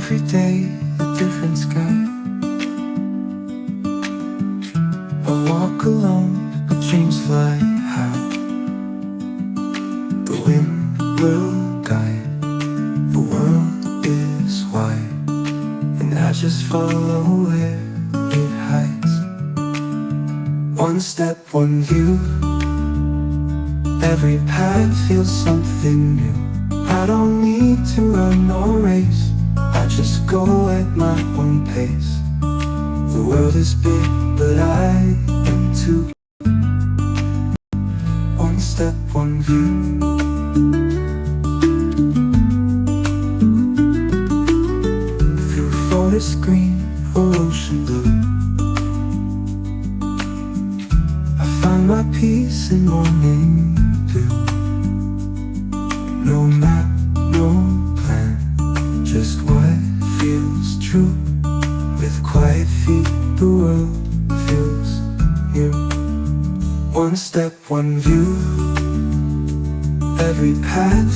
every day a different sky. I walk alone, but dreams fly high. The wind will guide, the world is wide, and I just follow where it hides. One step, one view, every path feels something new. I don't need to run or race, I just go at my own pace. The world is big, but I am too. One step, one view. Through forest green or ocean blue, I find my peace in morning dew. No map, no plan, just what feels true. With quiet feet, the world feels new. One step, one view, every path